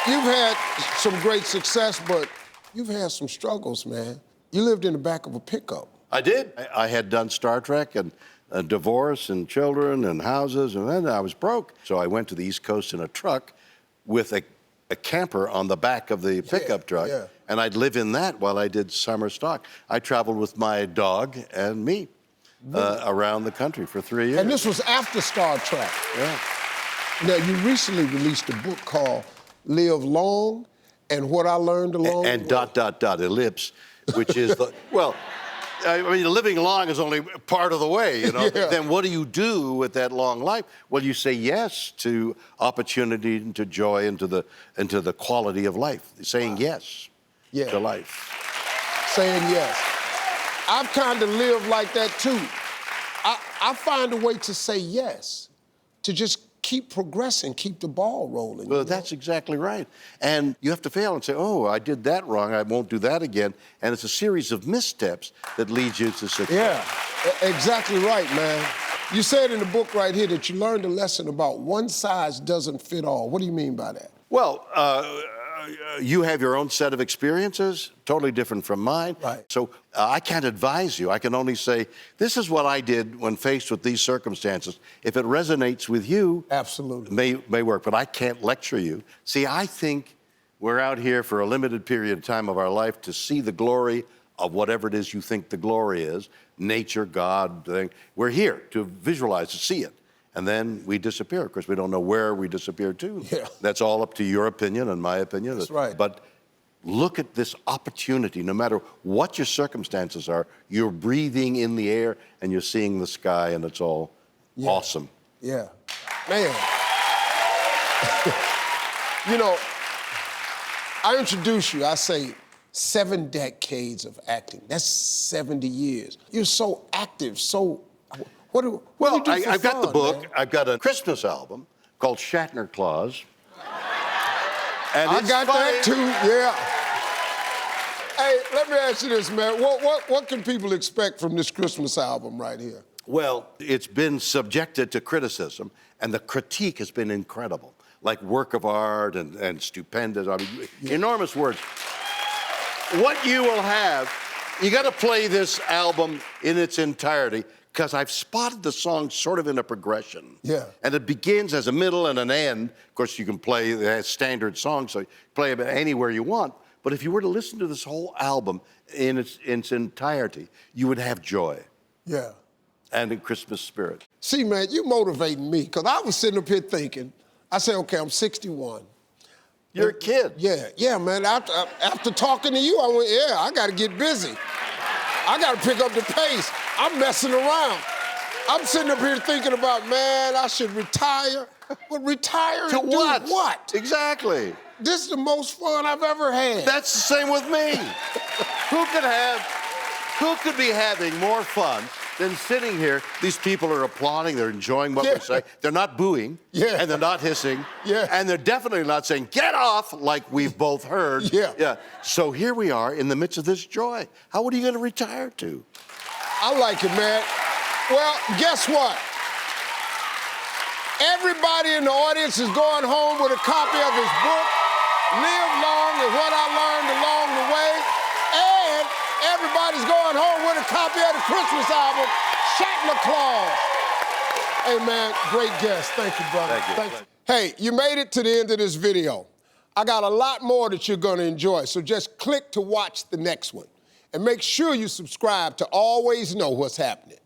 You've had some great success, but you've had some struggles, man. You lived in the back of a pickup. I did. I had done Star Trek and a divorce and children and houses, and then I was broke. So I went to the East Coast in a truck with a camper on the back of the pickup truck, and I'd live in that while I did summer stock. I traveled with my dog and me around the country for 3 years. And this was after Star Trek. Yeah. Now, you recently released a book called Live Long and What I Learned Along and the Way. ellipse, which is the, well, I mean, living long is only part of the way, you know? Yeah. Then what do you do with that long life? Well, you say yes to opportunity and to joy and to the quality of life. Saying yes to life. Saying yes. I've kind of lived like that too. I find a way to say yes, to just keep progressing, keep the ball rolling. Well, that's exactly right. And you have to fail and say, oh, I did that wrong, I won't do that again. And it's a series of missteps that leads you to success. Yeah, exactly right, man. You said in the book right here that you learned a lesson about one size doesn't fit all. What do you mean by that? Well, you have your own set of experiences, totally different from mine. Right. So I can't advise you. I can only say, this is what I did when faced with these circumstances. If it resonates with you, absolutely, may work, but I can't lecture you. See, I think we're out here for a limited period of time of our life to see the glory of whatever it is you think the glory is, nature, God, thing. We're here to visualize, to see it. And then we disappear. Of course, we don't know where we disappear to. Yeah. That's all up to your opinion and my opinion. That's right. But look at this opportunity. No matter what your circumstances are, you're breathing in the air and you're seeing the sky, and it's all awesome. Yeah. Man. You know, I introduce you, I say 7 decades of acting. That's 70 years. You're so active, so... What do you do for I've got fun, the book. man? I've got a Christmas album called Shatner Claus. And I it's got funny. that too, yeah. Hey, let me ask you this, man. What can people expect from this Christmas album right here? Well, it's been subjected to criticism, and the critique has been incredible. Like work of art and stupendous, I mean, enormous words. What you will have, you got to play this album in its entirety, because I've spotted the song sort of in a progression. Yeah. And it begins as a middle and an end. Of course, you can play the standard songs, so you play it anywhere you want. But if you were to listen to this whole album in its entirety, you would have joy. Yeah. And a Christmas spirit. See, man, you motivating me, because I was sitting up here thinking, I said, okay, I'm 61. You're a kid. Yeah, man. After talking to you, I went, yeah, I got to get busy. I got to pick up the pace. I'm messing around. I'm sitting up here thinking about, man, I should retire. But retire to and what? do what? Exactly. This is the most fun I've ever had. That's the same with me. Who could be having more fun than sitting here? These people are applauding, they're enjoying what we say. They're not booing, and they're not hissing, and they're definitely not saying, get off, like we've both heard. So here we are in the midst of this joy. How are you going to retire to? I like it, man. Well, guess what? Everybody in the audience is going home with a copy of his book, Live Long and What I Learned Along the Way, and everybody's going home with a copy of the Christmas album, Shatner Claus. Hey, man, great guest. Thank you, brother. Thank you. Hey, you made it to the end of this video. I got a lot more that you're gonna enjoy, so just click to watch the next one. And make sure you subscribe to always know what's happening.